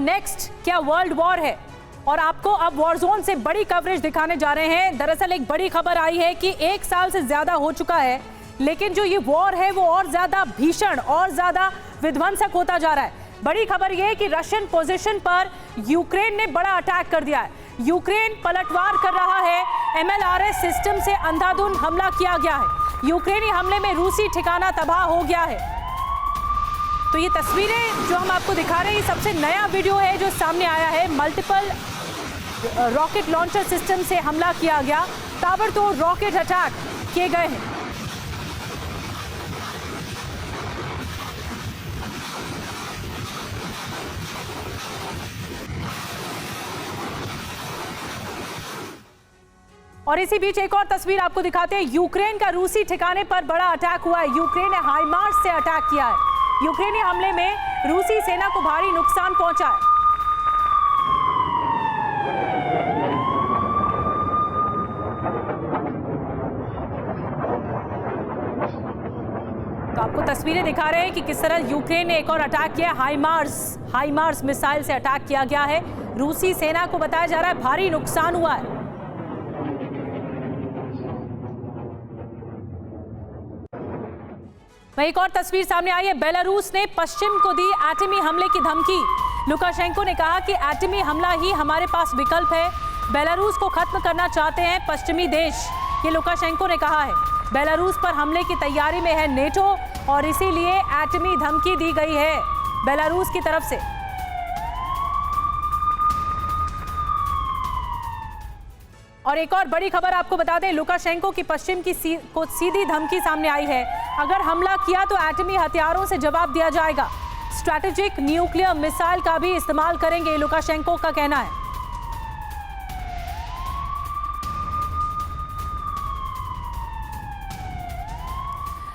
Next क्या world war है और आपको अब वॉर जोन से बड़ी कवरेज दिखाने जा रहे हैं। दरअसल एक बड़ी खबर आई है कि 1 साल से ज्यादा हो चुका है, लेकिन जो ये वॉर है वो और ज्यादा भीषण और ज्यादा विध्वंसक होता जा रहा है। बड़ी खबर ये है कि रशियन पोजीशन पर यूक्रेन ने बड़ा अटैक कर दिया है। यूक्रेन पलटवार कर रहा है, MLRS सिस्टम से अंधाधुंध हमला किया गया है। यूक्रेनी हमले में रूसी ठिकाना तबाह हो गया है। तो ये तस्वीरें जो हम आपको दिखा रहे हैं, ये सबसे नया वीडियो है जो सामने आया है। मल्टीपल रॉकेट लॉन्चर सिस्टम से हमला किया गया, ताबड़तोड़ रॉकेट अटैक किए गए हैं। और इसी बीच एक और तस्वीर आपको दिखाते हैं। यूक्रेन का रूसी ठिकाने पर बड़ा अटैक हुआ है। यूक्रेन ने हाइमार्स से अटैक किया है। यूक्रेनी हमले में रूसी सेना को भारी नुकसान पहुंचा है। तो आपको तस्वीरें दिखा रहे हैं कि किस तरह यूक्रेन ने एक और अटैक किया। हाइमार्स मिसाइल से अटैक किया गया है। रूसी सेना को बताया जा रहा है भारी नुकसान हुआ है। वहीं एक और तस्वीर सामने आई है। बेलारूस ने पश्चिम को दी एटमी हमले की धमकी। लुकाशेंको ने कहा कि एटमी हमला ही हमारे पास विकल्प है। बेलारूस को खत्म करना चाहते हैं पश्चिमी देश, ये लुकाशेंको ने कहा है। बेलारूस पर हमले की तैयारी में है नेटो और इसीलिए एटमी धमकी दी गई है बेलारूस की तरफ से। और एक और बड़ी खबर आपको बता दें, लुकाशेंको की पश्चिम की को सीधी धमकी सामने आई है। अगर हमला किया तो एटमी हथियारों से जवाब दिया जाएगा। स्ट्रैटेजिक न्यूक्लियर मिसाइल का भी इस्तेमाल करेंगे, लुकाशेंको का कहना है।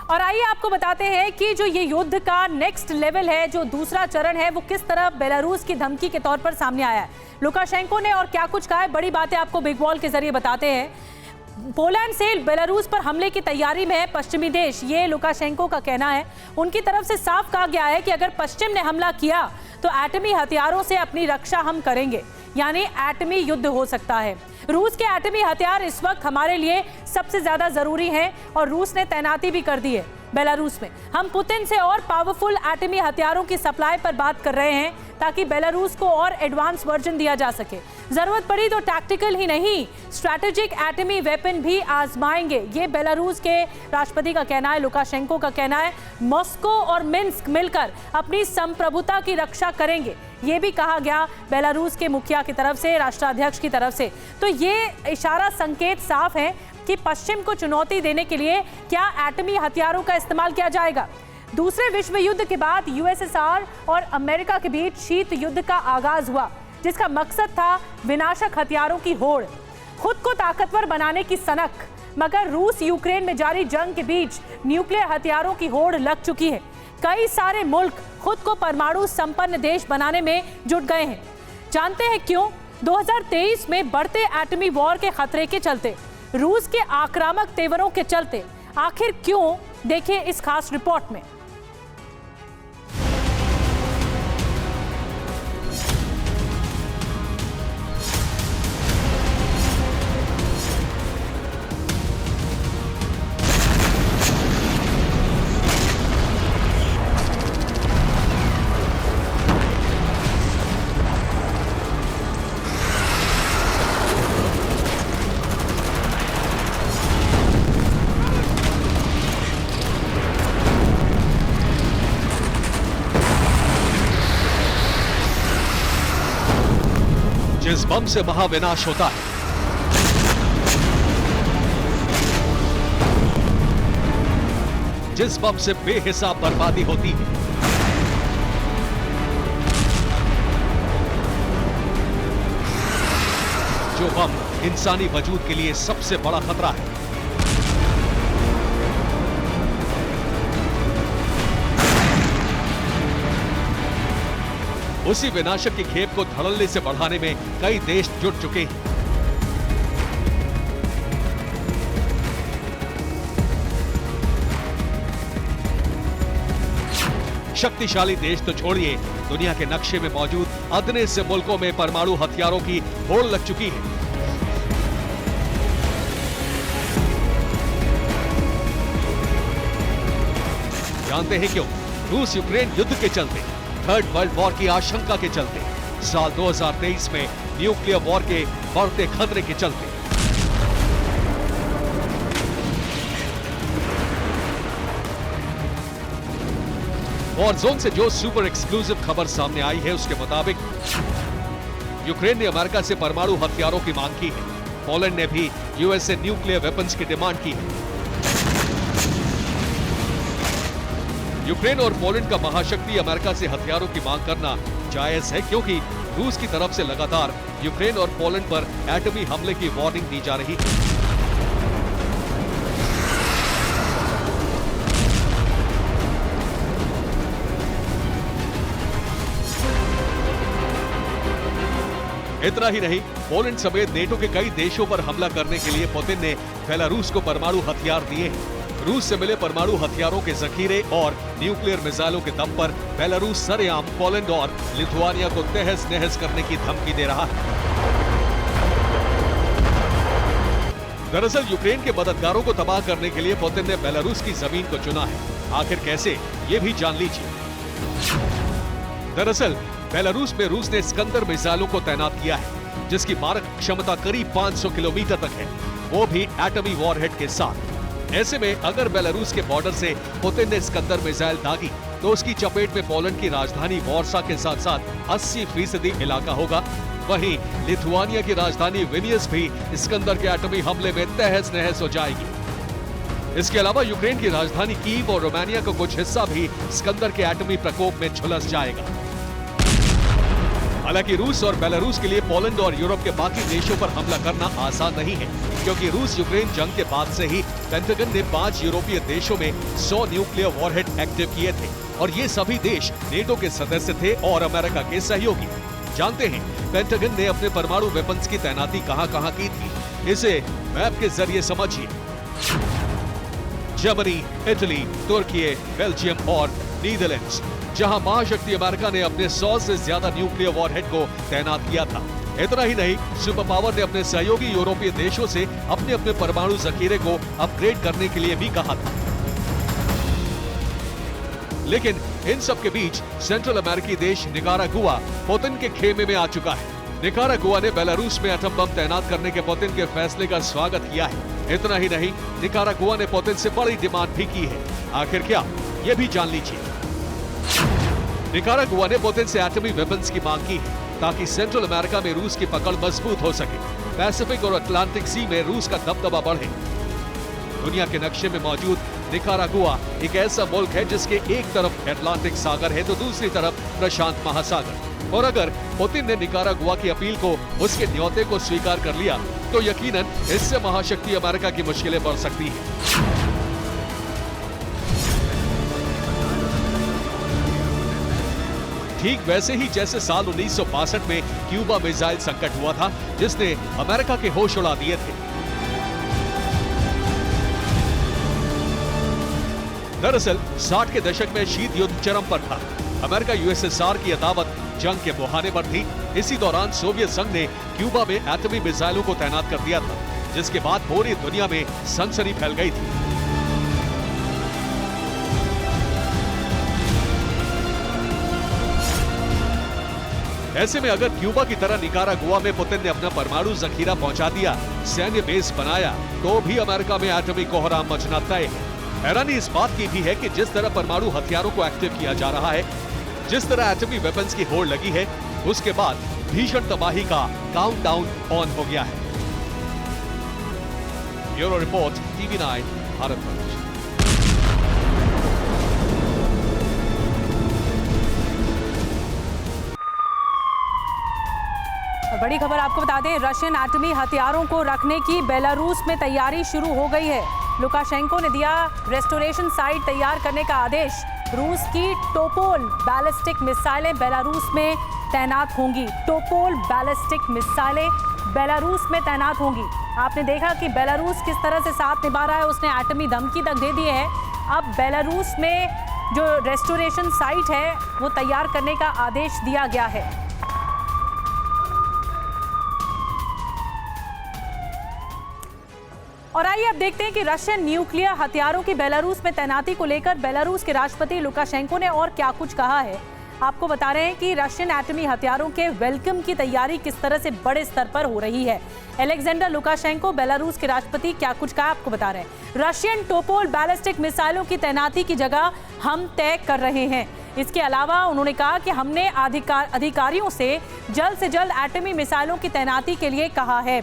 और आइए आपको बताते हैं कि जो ये युद्ध का नेक्स्ट लेवल है, जो दूसरा चरण है, वो किस तरह बेलारूस की धमकी के तौर पर सामने आया है। लुकाशेंको ने और क्या कुछ कहा है, बड़ी बातें आपको बिग वॉल के जरिए बताते हैं। पोलैंड से बेलारूस पर हमले की तैयारी में है पश्चिमी देश, ये लुकाशेंको का कहना है। उनकी तरफ से साफ कहा गया है कि अगर पश्चिम ने हमला किया तो एटमी हथियारों से अपनी रक्षा हम करेंगे, यानी एटमी युद्ध हो सकता है। रूस के एटमी हथियार इस वक्त हमारे लिए सबसे ज्यादा जरूरी हैं और रूस ने तैनाती भी कर दी है बेलारूस में। हम पुतिन से और पावरफुल एटमी हथियारों की सप्लाई पर बात कर रहे हैं ताकि बेलारूस को और एडवांस वर्जन दिया जा सके। जरूरत पड़ी तो टैक्टिकल ही नहीं, स्ट्रैटेजिक एटमी वेपन भी आजमाएंगे, ये बेलारूस के राष्ट्रपति का कहना है, लुकाशेंको का कहना है। मॉस्को और मिन्स्क मिलकर अपनी संप्रभुता की रक्षा करेंगे, ये भी कहा गया बेलारूस के मुखिया की तरफ से, राष्ट्राध्यक्ष की तरफ से। तो ये इशारा संकेत साफ है कि पश्चिम को चुनौती देने के लिए क्या एटमी हथियारों का इस्तेमाल किया जाएगा। दूसरे विश्व युद्ध के बाद USSR और अमेरिका के बीच शीत युद्ध का आगाज हुआ, जिसका मकसद था विनाशक हथियारों की होड़, खुद को ताकतवर बनाने की सनक। मगर रूस यूक्रेन में जारी जंग के बीच न्यूक्लियर हथियारों की होड़ लग चुकी है। कई सारे मुल्क खुद को परमाणु संपन्न देश बनाने में जुट गए हैं। जानते हैं क्यों? 2023 में बढ़ते एटमी वॉर के खतरे के चलते, रूस के आक्रामक तेवरों के चलते। आखिर क्यों, देखिए इस खास रिपोर्ट में। जिस बम से महाविनाश होता है, जिस बम से बेहिसाब बर्बादी होती है, जो बम इंसानी वजूद के लिए सबसे बड़ा खतरा है, उसी विनाशक की खेप को धड़ल्ले से बढ़ाने में कई देश जुट चुके हैं। शक्तिशाली देश तो छोड़िए, दुनिया के नक्शे में मौजूद अदने से मुल्कों में परमाणु हथियारों की होड़ लग चुकी है। जानते हैं क्यों? रूस यूक्रेन युद्ध के चलते, थर्ड वर्ल्ड वॉर की आशंका के चलते, साल 2023 में न्यूक्लियर वॉर के बढ़ते खतरे के चलते। वॉर जोन से जो सुपर एक्सक्लूसिव खबर सामने आई है उसके मुताबिक यूक्रेन ने अमेरिका से परमाणु हथियारों की मांग की है। पोलैंड ने भी यूएस से न्यूक्लियर वेपन्स की डिमांड की है। यूक्रेन और पोलैंड का महाशक्ति अमेरिका से हथियारों की मांग करना जायज है, क्योंकि रूस की तरफ से लगातार यूक्रेन और पोलैंड पर एटमी हमले की वार्निंग दी जा रही है। इतना ही नहीं, पोलैंड समेत नेटो के कई देशों पर हमला करने के लिए पुतिन ने बेलारूस को परमाणु हथियार दिए हैं। रूस से मिले परमाणु हथियारों के जखीरे और न्यूक्लियर मिसाइलों के दम पर बेलारूस सरेआम पोलैंड और लिथुआनिया को तहस नहस करने की धमकी दे रहा है। दरअसल यूक्रेन के मददगारों को तबाह करने के लिए पुतिन ने बेलारूस की जमीन को चुना है। आखिर कैसे, ये भी जान लीजिए। दरअसल बेलारूस में रूस ने स्कंदर मिसाइलों को तैनात किया है, जिसकी मारक क्षमता करीब 500 किलोमीटर तक है, वो भी एटमी वॉरहेड के साथ। ऐसे में अगर बेलारूस के बॉर्डर से पुतिन ने स्कंदर मिसाइल दागी तो उसकी चपेट में पोलैंड की राजधानी वॉर्सा के साथ साथ 80% इलाका होगा। वहीं लिथुआनिया की राजधानी विनियस भी स्कंदर के एटमी हमले में तहस नहस हो जाएगी। इसके अलावा यूक्रेन की राजधानी कीव और रोमानिया का कुछ हिस्सा भी स्कंदर के एटमी प्रकोप में झुलस जाएगा। हालांकि रूस और बेलारूस के लिए पोलैंड और यूरोप के बाकी देशों पर हमला करना आसान नहीं है, क्योंकि रूस यूक्रेन जंग के बाद से ही पेंटागन ने 5 यूरोपीय देशों में 100 न्यूक्लियर वॉरहेड एक्टिव किए थे, और ये सभी देश नेटो के सदस्य थे और अमेरिका के सहयोगी। जानते हैं पेंटागन ने अपने परमाणु वेपन्स की तैनाती कहां-कहां की थी? इसे मैप के जरिए समझिए। जर्मनी, इटली, तुर्की, बेल्जियम और नीदरलैंड्स, जहां महाशक्ति अमेरिका ने अपने 100 से ज्यादा न्यूक्लियर वॉरहेड को तैनात किया था। इतना ही नहीं, सुपर पावर ने अपने सहयोगी यूरोपीय देशों से अपने अपने परमाणु जखीरे को अपग्रेड करने के लिए भी कहा था। लेकिन इन सब के बीच सेंट्रल अमेरिकी देश निकारागुआ पुतिन के खेमे में आ चुका है। निकारागुआ ने बेलारूस में एटम बम तैनात करने के पुतिन के फैसले का स्वागत किया है। इतना ही नहीं, निकारागुआ ने पुतिन से बड़ी डिमांड भी की है। आखिर क्या, ये भी जान लीजिए। निकारागुआ ने पुतिन से एटमी वेपन्स की मांग की है, ताकि सेंट्रल अमेरिका में रूस की पकड़ मजबूत हो सके, पैसिफिक और अटलांटिक सी में रूस का दबदबा बढ़े। दुनिया के नक्शे में मौजूद निकारागुआ एक ऐसा मुल्क है जिसके एक तरफ अटलांटिक सागर है तो दूसरी तरफ प्रशांत महासागर। और अगर पुतिन ने निकारागुआ की अपील को, उसके न्योते को स्वीकार कर लिया तो यकीनन इससे महाशक्ति अमेरिका की मुश्किलें बढ़ सकती हैं। ठीक वैसे ही जैसे साल 1962 में क्यूबा मिसाइल संकट हुआ था, जिसने अमेरिका के होश उड़ा दिए थे। दरअसल 60 के दशक में शीत युद्ध चरम पर था। अमेरिका यूएसएसआर की अदावत जंग के बुहाने पर थी। इसी दौरान सोवियत संघ ने क्यूबा में एटमी मिसाइलों को तैनात कर दिया था, जिसके बाद पूरी दुनिया में सनसनी फैल गई थी। ऐसे में अगर क्यूबा की तरह निकारागुआ में पुतिन ने अपना परमाणु जखीरा पहुंचा दिया, सैन्य बेस बनाया, तो भी अमेरिका में एटमी कोहराम मचना तय है। हैरानी इस बात की भी है कि जिस तरह परमाणु हथियारों को एक्टिव किया जा रहा है, जिस तरह एटमी वेपन्स की होड़ लगी है, उसके बाद भीषण तबाही का काउंटडाउन ऑन हो गया है। Bureau report, TV9 Bharatvarsh. बड़ी खबर आपको बता दें, रशियन एटमी हथियारों को रखने की बेलारूस में तैयारी शुरू हो गई है। लुकाशेंको ने दिया रेस्टोरेशन साइट तैयार करने का आदेश। रूस की टोपोल बैलिस्टिक मिसाइलें बेलारूस में तैनात होंगी। टोपोल बैलिस्टिक मिसाइलें बेलारूस में तैनात होंगी। आपने देखा कि बेलारूस किस तरह से साथ निभा रहा है, उसने एटमी धमकी तक दे दी है। अब बेलारूस में जो रेस्टोरेशन साइट है वो तैयार करने का आदेश दिया गया है। और आइए अब देखते हैं कि रशियन न्यूक्लियर हथियारों की बेलारूस में तैनाती को लेकर बेलारूस के राष्ट्रपति लुकाशेंको ने और क्या कुछ कहा है। आपको बता रहे हैं कि रशियन एटमी हथियारों के वेलकम की तैयारी किस तरह से बड़े स्तर पर हो रही है। अलेक्जेंडर लुकाशेंको बेलारूस के राष्ट्रपति क्या कुछ कहा आपको बता रहे हैं। रशियन टोपोल बैलिस्टिक मिसाइलों की तैनाती की जगह हम तय कर रहे हैं। इसके अलावा उन्होंने कहा कि हमने अधिकारियों से जल्द एटमी मिसाइलों की तैनाती के लिए कहा है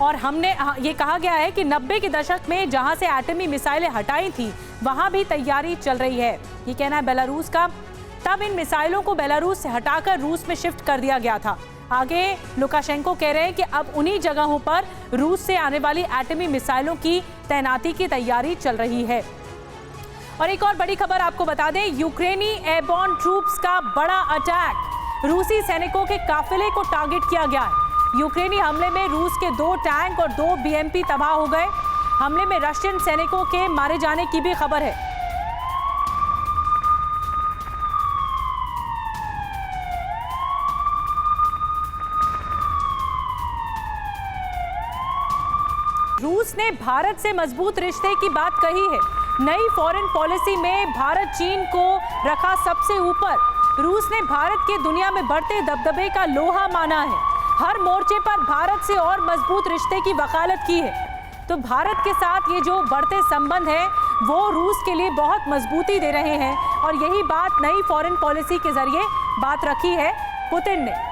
और हमने ये कहा गया है कि 90 के दशक में जहां से एटमी मिसाइलें हटाई थी वहां भी तैयारी चल रही है। ये कहना है बेलारूस का। तब इन मिसाइलों को बेलारूस से हटाकर रूस में शिफ्ट कर दिया गया था। आगे लुकाशेंको कह रहे हैं कि अब उन्हीं जगहों पर रूस से आने वाली एटमी मिसाइलों की तैनाती की तैयारी चल रही है। और एक और बड़ी खबर आपको बता दें, यूक्रेनी एयरबोर्न ट्रूप्स का बड़ा अटैक। रूसी सैनिकों के काफिले को टारगेट किया गया है। यूक्रेनी हमले में रूस के 2 टैंक और 2 बीएमपी तबाह हो गए। हमले में रशियन सैनिकों के मारे जाने की भी खबर है। रूस ने भारत से मजबूत रिश्ते की बात कही है। नई फॉरेन पॉलिसी में भारत चीन को रखा सबसे ऊपर। रूस ने भारत के दुनिया में बढ़ते दबदबे का लोहा माना है। हर मोर्चे पर भारत से और मजबूत रिश्ते की वकालत की है। तो भारत के साथ ये जो बढ़ते संबंध है वो रूस के लिए बहुत मजबूती दे रहे हैं और यही बात नई फॉरेन पॉलिसी के जरिए बात रखी है पुतिन ने।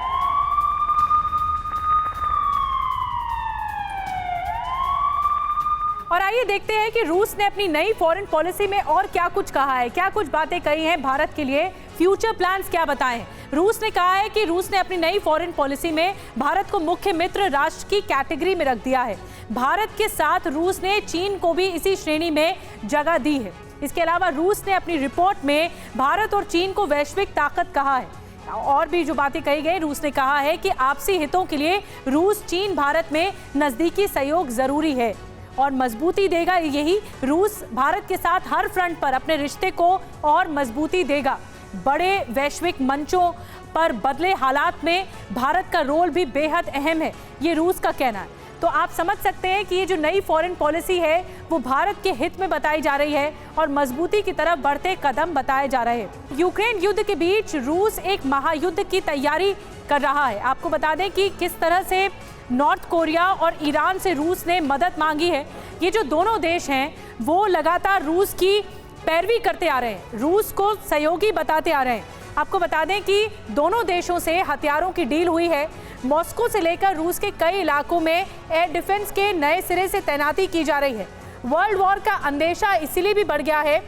और आइए देखते हैं कि रूस ने अपनी नई फॉरेन पॉलिसी में और क्या कुछ कहा है, क्या कुछ बातें कही हैं भारत के लिए, फ्यूचर प्लान्स क्या बताए हैं। रूस ने कहा है कि रूस ने अपनी नई फॉरेन पॉलिसी में भारत को मुख्य मित्र राष्ट्र की कैटेगरी में रख दिया है। भारत के साथ रूस ने चीन को भी इसी श्रेणी में जगह दी है। इसके अलावा रूस ने अपनी रिपोर्ट में भारत और चीन को वैश्विक ताकत कहा है। और भी जो बातें कही गई, रूस ने कहा है कि आपसी हितों के लिए रूस चीन भारत में नजदीकी सहयोग जरूरी है और मजबूती देगा। यही रूस भारत के साथ हर फ्रंट पर अपने रिश्ते को और मजबूती देगा। बड़े वैश्विक मंचों पर बदले हालात में भारत का रोल भी बेहद अहम है, ये रूस का कहना है। तो आप समझ सकते हैं कि ये जो नई फॉरेन पॉलिसी है वो भारत के हित में बताई जा रही है और मजबूती की तरफ बढ़ते कदम बताए जा रहे हैं। यूक्रेन युद्ध के बीच रूस एक महायुद्ध की तैयारी कर रहा है। आपको बता दें कि किस तरह से नॉर्थ कोरिया और ईरान से रूस ने मदद मांगी है। ये जो दोनों देश हैं वो लगातार रूस की पैरवी करते आ रहे हैं, रूस को सहयोगी बताते आ रहे हैं। आपको बता दें कि दोनों देशों से हथियारों की डील हुई है। मॉस्को से लेकर रूस के कई इलाकों में एयर डिफेंस के नए सिरे से तैनाती की जा रही है। वर्ल्ड वॉर का अंदेशा इसीलिए भी बढ़ गया है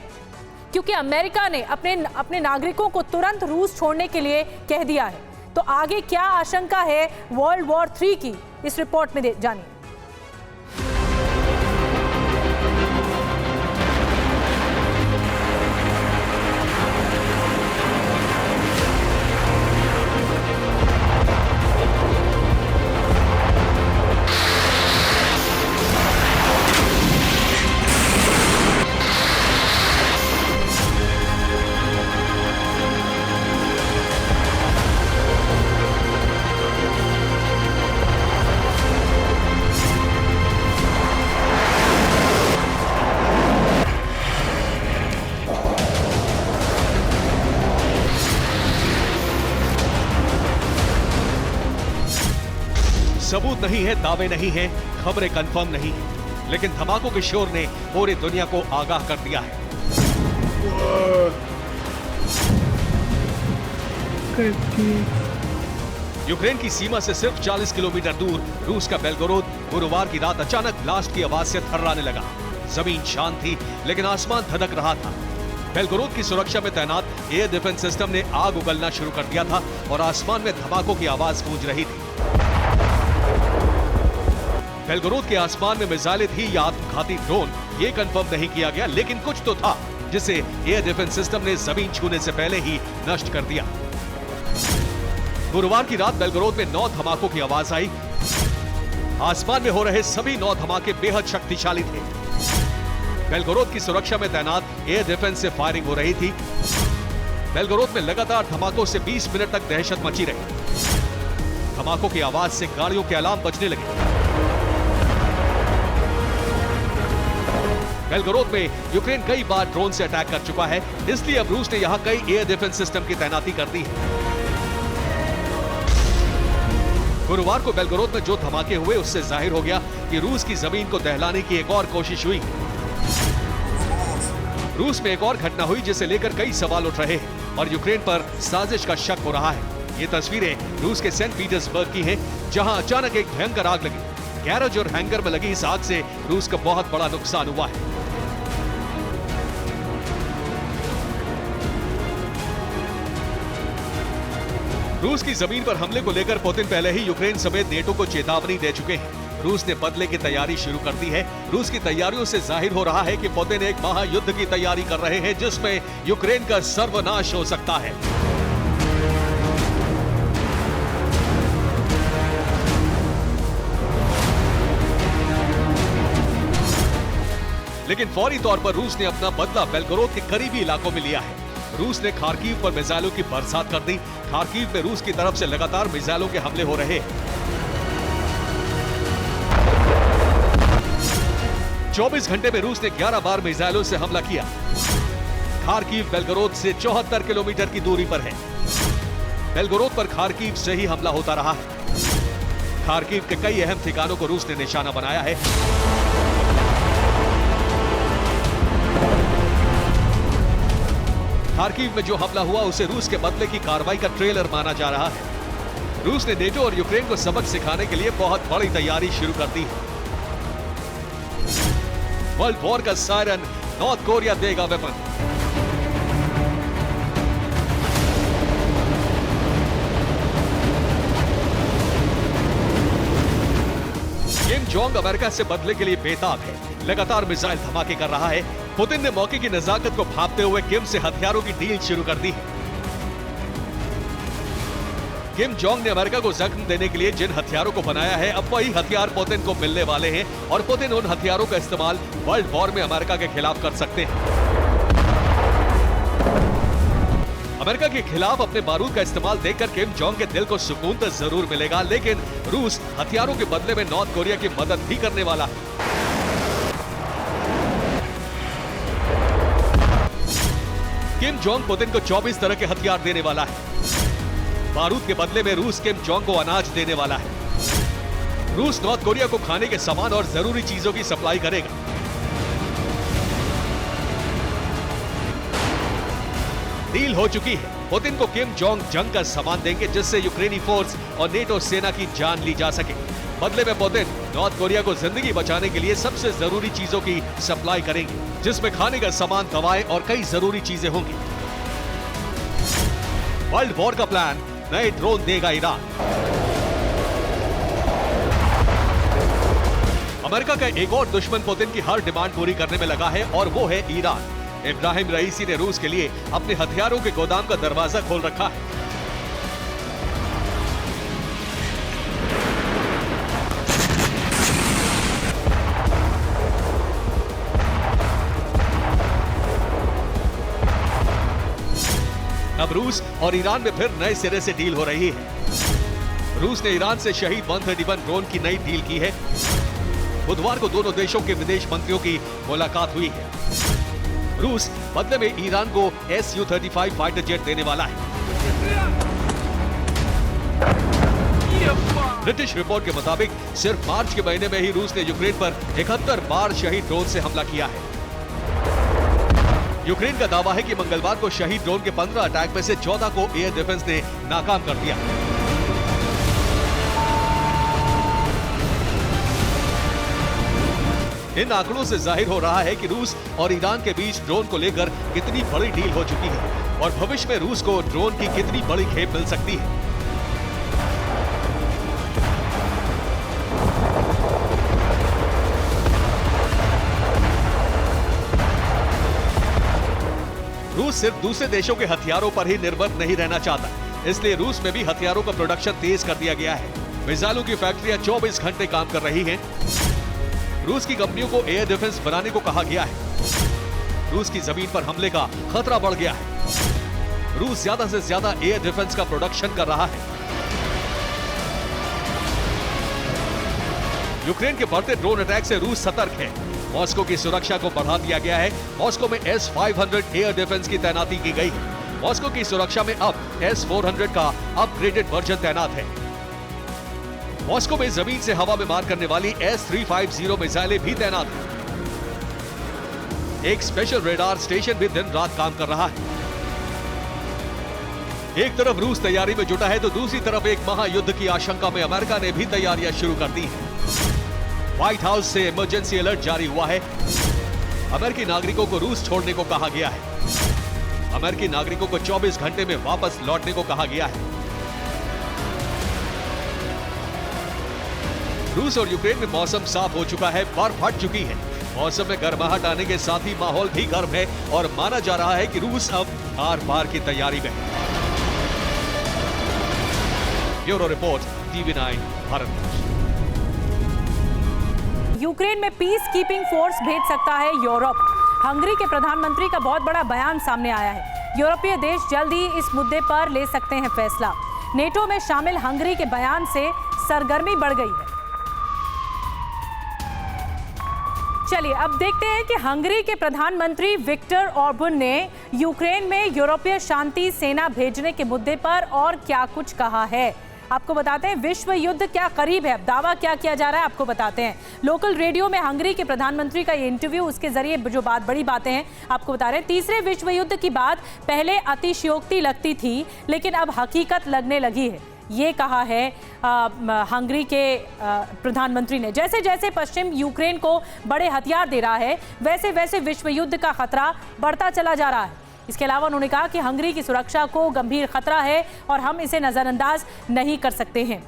क्योंकि अमेरिका ने अपने नागरिकों को तुरंत रूस छोड़ने के लिए कह दिया है। तो आगे क्या आशंका है वर्ल्ड वॉर 3 की, इस रिपोर्ट में जानिए। सबूत नहीं है, दावे नहीं है, खबरें कंफर्म नहीं है, लेकिन धमाकों के शोर ने पूरी दुनिया को आगाह कर दिया है। यूक्रेन की सीमा से सिर्फ 40 किलोमीटर दूर रूस का बेलगोरोद गुरुवार की रात अचानक ब्लास्ट की आवाज से थर्राने लगा। जमीन शांत थी लेकिन आसमान धधक रहा था। बेलगोरोद की सुरक्षा में तैनात एयर डिफेंस सिस्टम ने आग उगलना शुरू कर दिया था और आसमान में धमाकों की आवाज गूंज रही थी। बेलगोरोद के आसमान में मिसाइलें थी या आत्मघाती ड्रोन, ये कंफर्म नहीं किया गया, लेकिन कुछ तो था जिसे एयर डिफेंस सिस्टम ने जमीन छूने से पहले ही नष्ट कर दिया। गुरुवार की रात बेलगोरोद में 9 धमाकों की आवाज आई। आसमान में हो रहे सभी 9 धमाके बेहद शक्तिशाली थे। बेलगोरोद की सुरक्षा में तैनात एयर डिफेंस से फायरिंग हो रही थी। बेलगोरोद में लगातार धमाकों से 20 मिनट तक दहशत मची रही। धमाकों की आवाज से गाड़ियों के अलार्म बजने लगे। बेलगोरोद में यूक्रेन कई बार ड्रोन से अटैक कर चुका है, इसलिए अब रूस ने यहां कई एयर डिफेंस सिस्टम की तैनाती कर दी है। गुरुवार को बेलगोरोद में जो धमाके हुए उससे जाहिर हो गया कि रूस की जमीन को दहलाने की एक और कोशिश हुई। रूस में एक और घटना हुई जिसे लेकर कई सवाल उठ रहे हैं और यूक्रेन पर साजिश का शक हो रहा है। ये तस्वीरें रूस के सेंट पीटर्सबर्ग की हैं, जहां अचानक एक भयंकर आग लगी। गैरेज और हैंगर में लगी इस आग से रूस का बहुत बड़ा नुकसान हुआ है। रूस की जमीन पर हमले को लेकर पुतिन पहले ही यूक्रेन समेत नेटो को चेतावनी दे चुके हैं। रूस ने बदले की तैयारी शुरू कर दी है। रूस की तैयारियों से जाहिर हो रहा है कि पुतिन एक महायुद्ध की तैयारी कर रहे हैं जिसमें यूक्रेन का सर्वनाश हो सकता है। लेकिन फौरी तौर पर रूस ने अपना बदला बेलगोरोद के करीबी इलाकों में लिया है। रूस ने खार्किव पर मिसाइलों की बरसात कर दी। खार्किव में रूस की तरफ से लगातार मिसाइलों के हमले हो रहे हैं। 24 घंटे में रूस ने 11 बार मिसाइलों से हमला किया। खार्किव बेलगोरोद से 74 किलोमीटर की दूरी पर है। बेलगोरोद पर खार्किव से ही हमला होता रहा है। खार्किव के कई अहम ठिकानों को रूस ने निशाना बनाया है। खार्किव में जो हमला हुआ उसे रूस के बदले की कार्रवाई का ट्रेलर माना जा रहा है। रूस ने नेटो और यूक्रेन को सबक सिखाने के लिए बहुत बड़ी तैयारी शुरू कर दी है। वर्ल्ड वॉर का सायरन नॉर्थ कोरिया देगा वेपन। किम जोंग अमेरिका से बदले के लिए बेताब है, लगातार मिसाइल धमाके कर रहा है। पुतिन ने मौके की नजाकत को भांपते हुए किम से हथियारों की डील शुरू कर दी है। किम जोंग ने अमेरिका को जख्म देने के लिए जिन हथियारों को बनाया है, अब वही हथियार पुतिन को मिलने वाले हैं और पुतिन उन हथियारों का इस्तेमाल वर्ल्ड वॉर में अमेरिका के खिलाफ कर सकते हैं। अमेरिका के खिलाफ अपने बारूद का इस्तेमाल देखकर किम जोंग के दिल को सुकून तो जरूर मिलेगा, लेकिन रूस हथियारों के बदले में नॉर्थ कोरिया की मदद भी करने वाला है। किम जोंग पुतिन को 24 तरह के हथियार देने वाला है। बारूद के बदले में रूस किम जोंग को अनाज देने वाला है। रूस नॉर्थ कोरिया को खाने के सामान और जरूरी चीजों की सप्लाई करेगा। डील हो चुकी है। पुतिन को किम जोंग जंग का सामान देंगे जिससे यूक्रेनी फोर्स और नेटो सेना की जान ली जा सके। बदले में पुतिन नॉर्थ कोरिया को जिंदगी बचाने के लिए सबसे जरूरी चीजों की सप्लाई करेंगे, जिसमें खाने का सामान, दवाएं और कई जरूरी चीजें होंगी। वर्ल्ड वॉर का प्लान, नए ड्रोन देगा ईरान। अमेरिका का एक और दुश्मन पुतिन की हर डिमांड पूरी करने में लगा है और वो है ईरान। इब्राहिम रईसी ने रूस के लिए अपने हथियारों के गोदाम का दरवाजा खोल रखा है। अब रूस और ईरान में फिर नए सिरे से डील हो रही है। रूस ने ईरान से शहीद 131 ड्रोन की नई डील की है। बुधवार को दोनों देशों के विदेश मंत्रियों की मुलाकात हुई है। रूस बदले में ईरान को Su-35 फाइटर जेट देने वाला है। ब्रिटिश रिपोर्ट के मुताबिक सिर्फ मार्च के महीने में ही रूस ने यूक्रेन पर 71 बार शहीद ड्रोन से हमला किया है। यूक्रेन का दावा है कि मंगलवार को शहीद ड्रोन के 15 अटैक में से 14 को एयर डिफेंस ने नाकाम कर दिया। इन आंकड़ों से जाहिर हो रहा है कि रूस और ईरान के बीच ड्रोन को लेकर कितनी बड़ी डील हो चुकी है और भविष्य में रूस को ड्रोन की कितनी बड़ी खेप मिल सकती है। रूस सिर्फ दूसरे देशों के हथियारों पर ही निर्भर नहीं रहना चाहता, इसलिए रूस में भी हथियारों का प्रोडक्शन तेज कर दिया गया है। मिसाइलों की फैक्ट्रियां 24 घंटे काम कर रही हैं। रूस की कंपनियों को एयर डिफेंस बनाने को कहा गया है। रूस की जमीन पर हमले का खतरा बढ़ गया है। रूस ज्यादा से ज्यादा एयर डिफेंस का प्रोडक्शन कर रहा है। यूक्रेन के बढ़ते ड्रोन अटैक से रूस सतर्क है। मॉस्को की सुरक्षा को बढ़ा दिया गया है। मॉस्को में S-500 एयर डिफेंस की तैनाती की गई है। मॉस्को की सुरक्षा में अब S-400 का अपग्रेडेड वर्जन तैनात है। मॉस्को में जमीन से हवा में मार करने वाली S-350 मिसाइलें भी तैनात हैं। एक स्पेशल रेडार स्टेशन भी दिन रात काम कर रहा है। एक तरफ रूस तैयारी में जुटा है तो दूसरी तरफ एक महायुद्ध की आशंका में अमेरिका ने भी तैयारियां शुरू कर दी हैं। व्हाइट हाउस से इमरजेंसी अलर्ट जारी हुआ है। अमेरिकी नागरिकों को रूस छोड़ने को कहा गया है। अमेरिकी नागरिकों को 24 घंटे में वापस लौटने को कहा गया है। रूस और यूक्रेन में मौसम साफ हो चुका है, बर्फ हट चुकी है। मौसम में गर्माहट आने के साथ ही माहौल भी गर्म है और माना जा रहा है कि रूस अब आर-पार की तैयारी में है। Bureau report, TV9 Bharat. Ukraine में पीस कीपिंग फोर्स भेज सकता है यूरोप। हंगरी के प्रधानमंत्री का बहुत बड़ा बयान सामने आया है। यूरोपीय देश जल्द ही इस मुद्दे पर ले सकते हैं फैसला। नेटो में शामिल हंगरी के बयान से सरगर्मी बढ़ गई है। चलिए अब देखते हैं कि हंगरी के प्रधानमंत्री विक्टर ऑर्बन ने यूक्रेन में यूरोपीय शांति सेना भेजने के मुद्दे पर और क्या कुछ कहा है। आपको बताते हैं विश्व युद्ध क्या करीब है, अब दावा क्या किया जा रहा है आपको बताते हैं। लोकल रेडियो में हंगरी के प्रधानमंत्री का ये इंटरव्यू, उसके जरिए जो बड़ी बातें हैं आपको बता रहे हैं। तीसरे विश्व युद्ध की बात पहले अतिशयोक्ति लगती थी लेकिन अब हकीकत लगने लगी है, ये कहा है हंगरी के प्रधानमंत्री ने। जैसे जैसे पश्चिम यूक्रेन को बड़े हथियार दे रहा है वैसे वैसे विश्व युद्ध का खतरा बढ़ता चला जा रहा है। इसके अलावा उन्होंने कहा कि हंगरी की सुरक्षा को गंभीर खतरा है और हम इसे नजरअंदाज नहीं कर सकते हैं।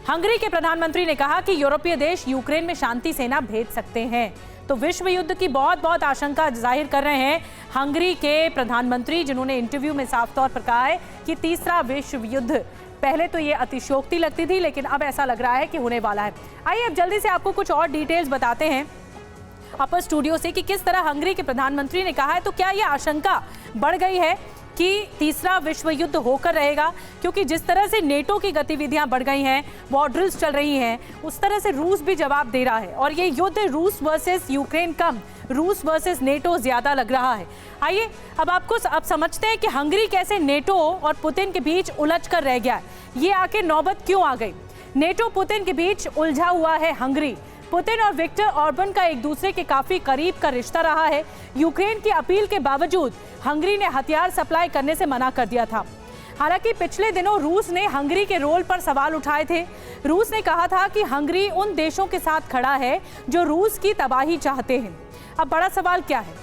हंगरी के प्रधानमंत्री ने कहा कि यूरोपीय देश यूक्रेन में शांति सेना भेज सकते हैं। तो विश्व युद्ध की बहुत आशंका जाहिर कर रहे हैं हंगरी के प्रधानमंत्री, जिन्होंने इंटरव्यू में साफ तौर पर कहा है कि तीसरा विश्व युद्ध, पहले तो ये अतिशयोक्ति लगती थी लेकिन अब ऐसा लग रहा है कि होने वाला है। आइए अब जल्दी से आपको कुछ और डिटेल्स बताते हैं अपर स्टूडियो से कि किस तरह हंगरी के प्रधानमंत्री ने कहा है। तो क्या ये आशंका बढ़ गई है कि तीसरा विश्व युद्ध होकर रहेगा, क्योंकि जिस तरह से नेटो की गतिविधियां बढ़ गई हैं, वॉर ड्रिल्स चल रही हैं, उस तरह से रूस भी जवाब दे रहा है और ये युद्ध रूस वर्सेस यूक्रेन कम, रूस वर्सेस नेटो ज्यादा लग रहा है। आइए अब समझते हैं कि हंगरी कैसे नेटो और पुतिन के बीच उलझ कर रह गया है। ये आखिर नौबत क्यों आ गई? नेटो पुतिन के बीच उलझा हुआ है हंगरी। पुतिन और विक्टर ऑर्बन का एक दूसरे के काफी करीब का रिश्ता रहा है। यूक्रेन की अपील के बावजूद हंगरी ने हथियार सप्लाई करने से मना कर दिया था। हालांकि पिछले दिनों रूस ने हंगरी के रोल पर सवाल उठाए थे। रूस ने कहा था कि हंगरी उन देशों के साथ खड़ा है जो रूस की तबाही चाहते हैं। अब बड़ा सवाल क्या है?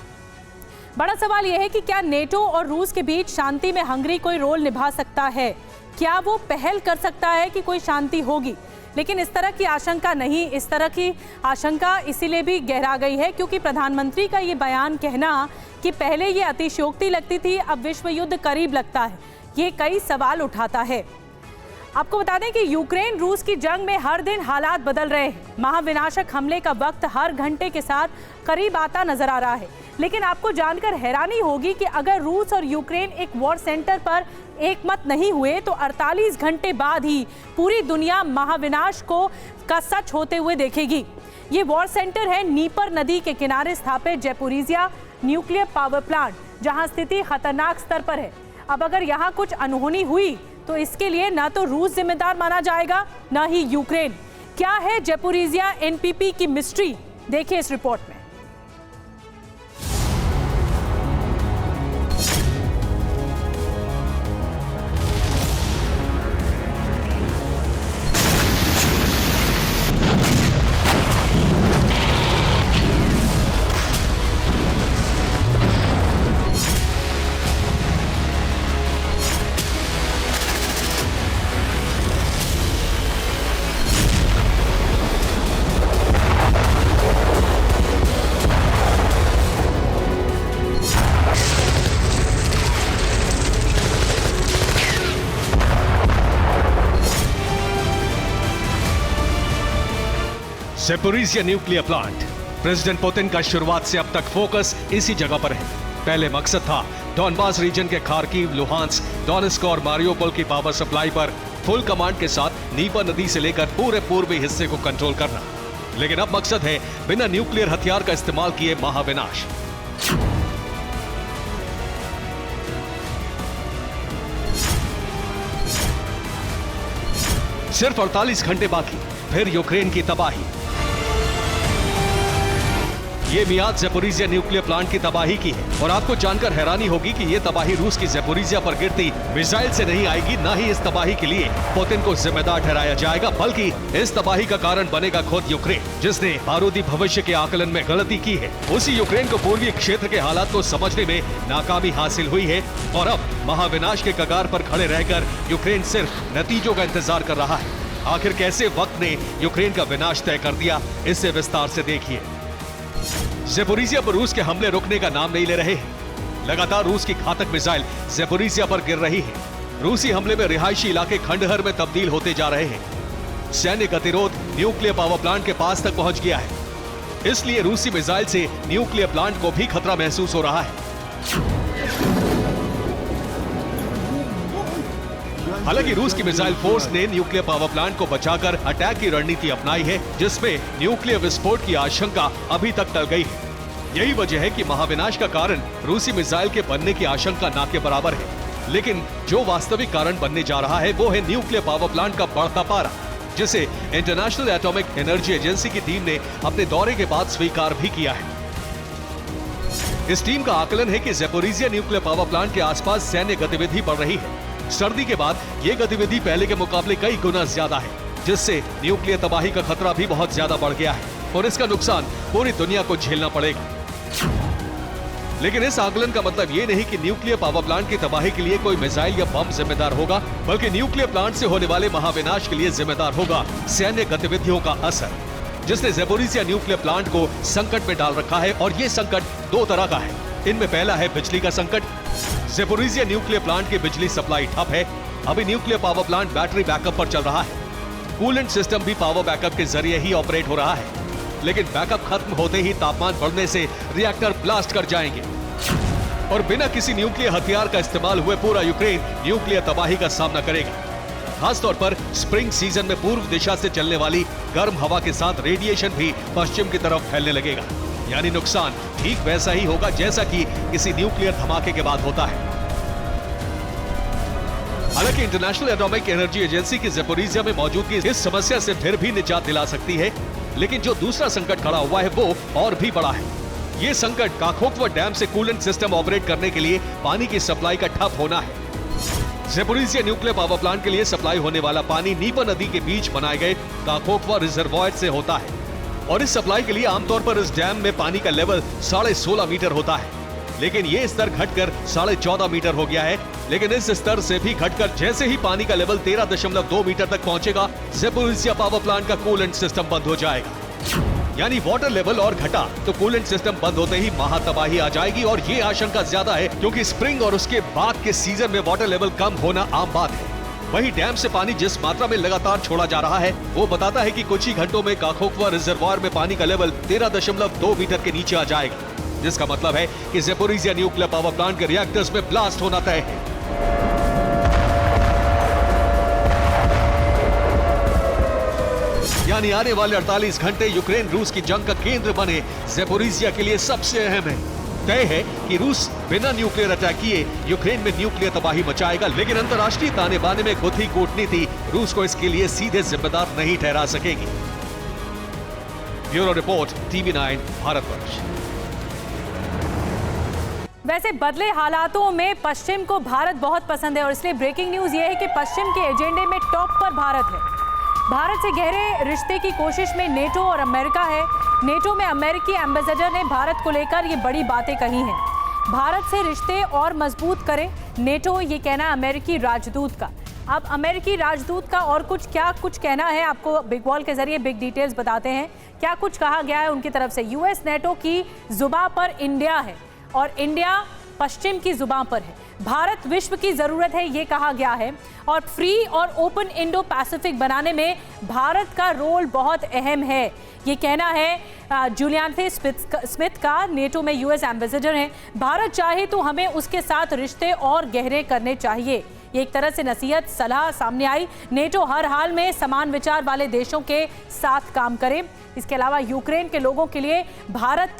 बड़ा सवाल यह है कि क्या नेटो और रूस के बीच शांति में हंगरी कोई रोल निभा सकता है? क्या वो पहल कर सकता है कि कोई शांति होगी? लेकिन इस तरह की आशंका नहीं, इस तरह की आशंका इसीलिए भी गहरा गई है क्योंकि प्रधानमंत्री का ये बयान कहना कि पहले ये अतिशयोक्ति लगती थी, अब विश्व युद्ध करीब लगता है, ये कई सवाल उठाता है। आपको बता दें कि यूक्रेन रूस की जंग में हर दिन हालात बदल रहे हैं। महाविनाशक हमले का वक्त हर घंटे के साथ करीब आता नजर आ रहा है। लेकिन आपको जानकर हैरानी होगी कि अगर रूस और यूक्रेन एक वॉर सेंटर पर एकमत नहीं हुए तो 48 घंटे बाद ही पूरी दुनिया महाविनाश का सच होते हुए देखेगी। ये वॉर सेंटर है नीपर नदी के किनारे स्थापित जैपोरिजिया न्यूक्लियर पावर प्लांट, जहां स्थिति खतरनाक स्तर पर है। अब अगर यहाँ कुछ अनहोनी हुई तो इसके लिए ना तो रूस जिम्मेदार माना जाएगा ना ही यूक्रेन। क्या है जैपोरिजिया एनपीपी की मिस्ट्री? देखिए इस रिपोर्ट में। Zaporizhzhia nuclear plant president Putin का शुरुआत से अब तक फोकस इसी जगह पर है। पहले मकसद था डॉनबास रीजन के खार्किव, लुहांस्क, डोनेस्क और मारियोपोल की पावर सप्लाई पर फुल कमांड के साथ नीपा नदी से लेकर पूरे पूर्वी हिस्से को कंट्रोल करना। लेकिन अब मकसद है बिना न्यूक्लियर हथियार का इस्तेमाल किए महाविनाश। सिर्फ 48 घंटे बाकी, फिर यूक्रेन की तबाही। ये मियाद ज़ेपोरिज़िया न्यूक्लियर प्लांट की तबाही की है और आपको जानकर हैरानी होगी कि ये तबाही रूस की ज़ेपोरिज़िया पर गिरती मिसाइल से नहीं आएगी। ना ही इस तबाही के लिए पुतिन को जिम्मेदार ठहराया जाएगा, बल्कि इस तबाही का कारण बनेगा खुद यूक्रेन, जिसने बारूदी भविष्य के आकलन में गलती की है। उसी यूक्रेन को पूर्वी क्षेत्र के हालात को समझने में नाकामी हासिल हुई है और अब महाविनाश के कगार पर खड़े रहकर यूक्रेन सिर्फ नतीजों का इंतजार कर रहा है। आखिर कैसे वक्त ने यूक्रेन का विनाश तय कर दिया, इससे विस्तार से देखिए। ज़ेपोरिज़िया पर रूस के हमले रुकने का नाम नहीं ले रहे हैं। लगातार रूस की घातक मिसाइल ज़ेपोरिज़िया पर गिर रही है। रूसी हमले में रिहायशी इलाके खंडहर में तब्दील होते जा रहे हैं। सैन्य गतिरोध न्यूक्लियर पावर प्लांट के पास तक पहुंच गया है, इसलिए रूसी मिसाइल से न्यूक्लियर प्लांट को भी खतरा महसूस हो रहा है। हालांकि रूस की मिसाइल फोर्स ने न्यूक्लियर पावर प्लांट को बचाकर अटैक की रणनीति अपनाई है, जिसमें न्यूक्लियर विस्फोट की आशंका अभी तक टल गई है। यही वजह है कि महाविनाश का कारण रूसी मिसाइल के बनने की आशंका ना के बराबर है। लेकिन जो वास्तविक कारण बनने जा रहा है वो है न्यूक्लियर पावर प्लांट का बढ़ता पारा, जिसे इंटरनेशनल एटॉमिक एनर्जी एजेंसी की टीम ने अपने दौरे के बाद स्वीकार भी किया है। इस टीम का आकलन है कि ज़ेपोरिज़िया न्यूक्लियर पावर प्लांट के आसपास सैन्य गतिविधि बढ़ रही है। सर्दी के बाद ये गतिविधि पहले के मुकाबले कई गुना ज्यादा है, जिससे न्यूक्लियर तबाही का खतरा भी बहुत ज्यादा बढ़ गया है और इसका नुकसान पूरी दुनिया को झेलना पड़ेगा। लेकिन इस आकलन का मतलब ये नहीं कि न्यूक्लियर पावर प्लांट की तबाही के लिए कोई मिसाइल या बम जिम्मेदार होगा, बल्कि न्यूक्लियर प्लांट से होने वाले महाविनाश के लिए जिम्मेदार होगा सैन्य गतिविधियों का असर, जिसने ज़ेपोरिज़िया न्यूक्लियर प्लांट को संकट में डाल रखा है। और ये संकट दो तरह का है। इनमें पहला है बिजली का संकट। ज़ेपोरिज़िया न्यूक्लियर प्लांट की बिजली सप्लाई ठप है। अभी nuclear power plant battery backup पर चल रहा है। कूलेंट सिस्टम भी पावर बैकअप के जरिए ही ऑपरेट हो रहा है, लेकिन बैकअप खत्म होते ही तापमान बढ़ने से रिएक्टर ब्लास्ट कर जाएंगे और बिना किसी न्यूक्लियर हथियार का इस्तेमाल हुए पूरा यूक्रेन न्यूक्लियर तबाही का सामना करेगा। खासतौर पर स्प्रिंग सीजन में पूर्व दिशा से चलने वाली गर्म हवा के साथ रेडिएशन भी पश्चिम की तरफ फैलने लगेगा, यानी नुकसान ठीक वैसा ही होगा जैसा कि किसी न्यूक्लियर धमाके के बाद होता है। हालांकि इंटरनेशनल एटॉमिक एनर्जी एजेंसी की ज़ेपोरिज़िया में मौजूदगी इस समस्या से फिर भी निजात दिला सकती है, लेकिन जो दूसरा संकट खड़ा हुआ है वो और भी बड़ा है। ये संकट काखोकवा डैम से कूलेंट सिस्टम ऑपरेट करने के लिए पानी की सप्लाई का ठप होना है। ज़ेपोरिज़िया न्यूक्लियर पावर प्लांट के लिए सप्लाई होने वाला पानी नीपा नदी के बीच बनाए गए काखोकवा रिजर्वॉयर से होता है और इस सप्लाई के लिए आमतौर पर इस डैम में पानी का लेवल 16.5 मीटर होता है, लेकिन ये स्तर घटकर 14.5 मीटर हो गया है। लेकिन इस स्तर से भी घटकर जैसे ही पानी का लेवल 13.2 मीटर तक पहुंचेगा, ज़ेपोरिज़िया पावर प्लांट का कूलेंट सिस्टम बंद हो जाएगा। यानी वाटर लेवल और घटा तो कूलेंट सिस्टम बंद होते ही महातबाही आ जाएगी और ये आशंका ज्यादा है क्योंकि स्प्रिंग और उसके बाद के सीजन में वाटर लेवल कम होना आम बात है। वहीं डैम से पानी जिस मात्रा में लगातार छोड़ा जा रहा है वो बताता है कि कुछ ही घंटों में काखोकवा रिजर्वॉयर में पानी का लेवल 13.2 मीटर के नीचे आ जाएगा, जिसका मतलब है कि ज़ेपोरिज़िया न्यूक्लियर पावर प्लांट के रिएक्टर्स में ब्लास्ट होना तय है। यानी आने वाले 48 घंटे यूक्रेन रूस की जंग का केंद्र बने ज़ेपोरिज़िया के लिए सबसे अहम है। तय है कि रूस बिना न्यूक्लियर अटैक किए यूक्रेन में न्यूक्लियर तबाही मचाएगा, लेकिन अंतर्राष्ट्रीय ताने बाने में खुद ही कूटनीति रूस को इसके लिए सीधे जिम्मेदार नहीं ठहरा सकेगी। Bureau report, TV9 Bharatvarsh. वैसे बदले हालातों में पश्चिम को भारत बहुत पसंद है और इसलिए ब्रेकिंग न्यूज ये है कि पश्चिम के एजेंडे में टॉप पर भारत है। भारत से गहरे रिश्ते की कोशिश में नेटो और अमेरिका है। नेटो में अमेरिकी एम्बेसडर ने भारत को लेकर ये बड़ी बातें कही हैं। भारत से रिश्ते और मजबूत करें नेटो, ये कहना है अमेरिकी राजदूत का। अब अमेरिकी राजदूत का और क्या कुछ कहना है, आपको बिग वॉल के जरिए बिग डिटेल्स बताते हैं क्या कुछ कहा गया है उनकी तरफ से। यूएस नेटो की जुबां पर इंडिया है और इंडिया पश्चिम की जुबान पर है। भारत विश्व की जरूरत है, ये कहा गया है, और फ्री और ओपन इंडो पैसिफिक बनाने में भारत का रोल बहुत अहम है। ये कहना है जुलियन स्मिथ का, नेटो में यूएस एम्बेसडर हैं। भारत चाहे तो हमें उसके साथ रिश्ते और गहरे करने चाहिए। ये एक तरह से नसीहत सलाह सामने आई। नेटो हर हाल में समान विचार वाले देशों के साथ काम करे। इसके अलावा यूक्रेन के लोगों के लिए भारत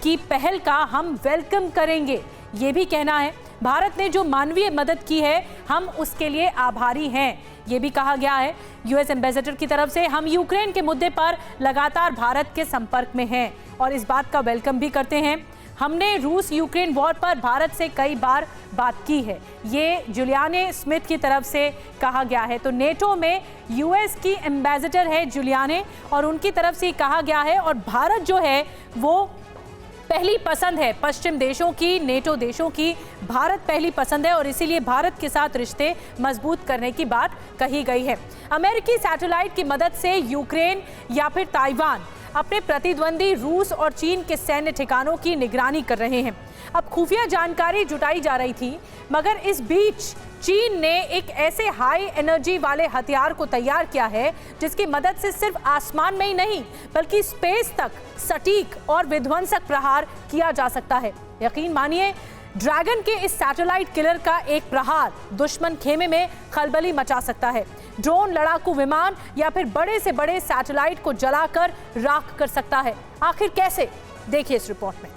की पहल का हम वेलकम करेंगे, ये भी कहना है। भारत ने जो मानवीय मदद की है हम उसके लिए आभारी हैं, ये भी कहा गया है। यूएस एम्बेसडर की तरफ से हम यूक्रेन के मुद्दे पर लगातार भारत के संपर्क में हैं और इस बात का वेलकम भी करते हैं। हमने रूस यूक्रेन वॉर पर भारत से कई बार बात की है, ये जुलियन स्मिथ की तरफ से कहा गया है। तो नेटो में यूएस की एम्बेसडर है जुलियन, और उनकी तरफ से कहा गया है। और भारत जो है वो पहली पसंद है पश्चिम देशों की, नेटो देशों की। भारत पहली पसंद है और इसीलिए भारत के साथ रिश्ते मजबूत करने की बात कही गई है। अमेरिकी सैटेलाइट की मदद से यूक्रेन या फिर ताइवान अपने प्रतिद्वंदी रूस और चीन के सैन्य ठिकानों की निगरानी कर रहे हैं। अब खुफिया जानकारी जुटाई जा रही थी, मगर इस बीच चीन ने एक ऐसे हाई एनर्जी वाले हथियार को तैयार किया है जिसकी मदद से सिर्फ आसमान में ही नहीं बल्कि स्पेस तक सटीक और विध्वंसक प्रहार किया जा सकता है। यकीन मानिए, ड्रैगन के इस सैटेलाइट किलर का एक प्रहार दुश्मन खेमे में खलबली मचा सकता है। ड्रोन, लड़ाकू विमान या फिर बड़े से बड़े सैटेलाइट को जलाकर राख कर सकता है। आखिर कैसे, देखिए इस रिपोर्ट में।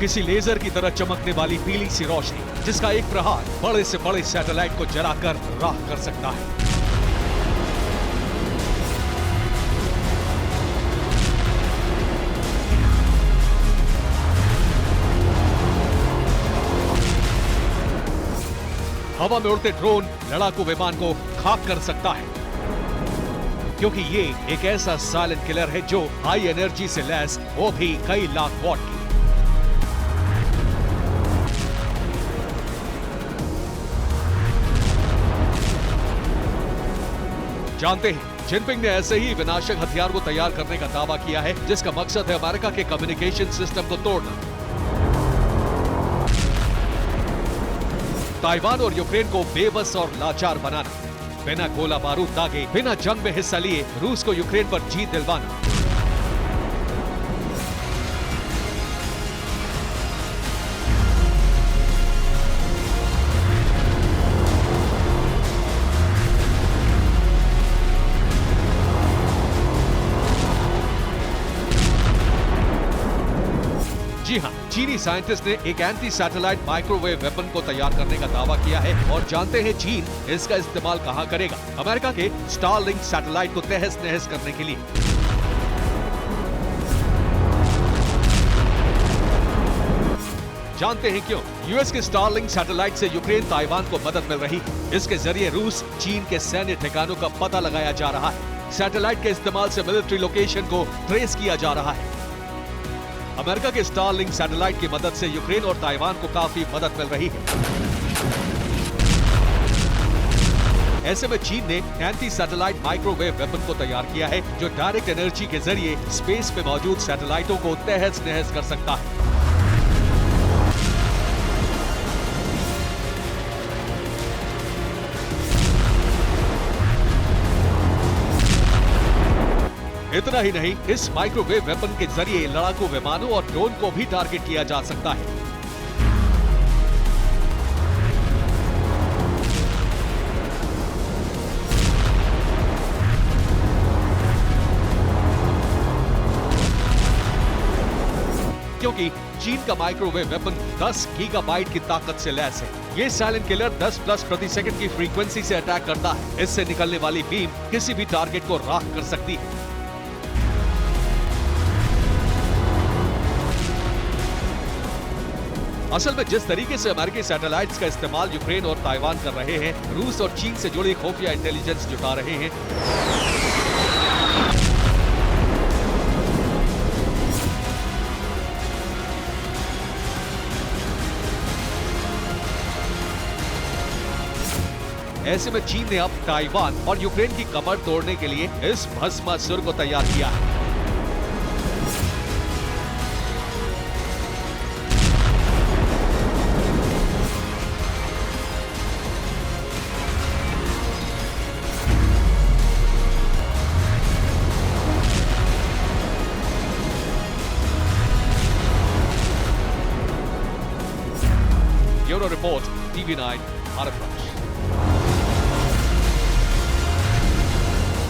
किसी लेजर की तरह चमकने वाली पीली सी रोशनी, जिसका एक प्रहार बड़े से बड़े सैटेलाइट को जलाकर राख कर सकता है। हवा में उड़ते ड्रोन, लड़ाकू विमान को खाक कर सकता है, क्योंकि ये एक ऐसा साइलेंट किलर है जो हाई एनर्जी से लैस, वो भी कई लाख वॉट की। जानते हैं, जिनपिंग ने ऐसे ही विनाशक हथियार को तैयार करने का दावा किया है, जिसका मकसद है अमेरिका के कम्युनिकेशन सिस्टम को तोड़ना। ताइवान और यूक्रेन को बेबस और लाचार बनाना, बिना गोला बारूद दागे, बिना जंग में हिस्सा लिए रूस को यूक्रेन पर जीत दिलवाना। जी हाँ, चीनी साइंटिस्ट ने एक एंटी सैटेलाइट माइक्रोवेव वेपन को तैयार करने का दावा किया है और जानते हैं चीन इसका इस्तेमाल कहां करेगा। अमेरिका के स्टारलिंक सैटेलाइट को तहस नहस करने के लिए। जानते हैं क्यों? यूएस के स्टारलिंक सैटेलाइट से यूक्रेन, ताइवान को मदद मिल रही है। इसके जरिए रूस, चीन के सैन्य ठिकानों का पता लगाया जा रहा है। सैटेलाइट के इस्तेमाल से मिलिट्री लोकेशन को ट्रेस किया जा रहा है। अमेरिका के स्टारलिंक सैटेलाइट की मदद से यूक्रेन और ताइवान को काफी मदद मिल रही है। ऐसे में चीन ने एंटी सैटेलाइट माइक्रोवेव वेपन को तैयार किया है, जो डायरेक्ट एनर्जी के जरिए स्पेस में मौजूद सैटेलाइटों को तहस नहस कर सकता है। इतना ही नहीं, इस माइक्रोवेव वेपन के जरिए लड़ाकू विमानों और ड्रोन को भी टारगेट किया जा सकता है। क्योंकि चीन का माइक्रोवेव वेपन 10 गीगाबाइट की ताकत से लैस है। ये साइलेंट किलर 10 प्लस प्रति सेकंड की फ्रीक्वेंसी से अटैक करता है। इससे निकलने वाली बीम किसी भी टारगेट को राख कर सकती है। असल में जिस तरीके से अमेरिकी सैटेलाइट्स का इस्तेमाल यूक्रेन और ताइवान कर रहे हैं, रूस और चीन से जुड़ी खुफिया इंटेलिजेंस जुटा रहे हैं, ऐसे में चीन ने अब ताइवान और यूक्रेन की कमर तोड़ने के लिए इस भस्मासुर को तैयार किया है। Bureau report, TV9, Bharatvarsh.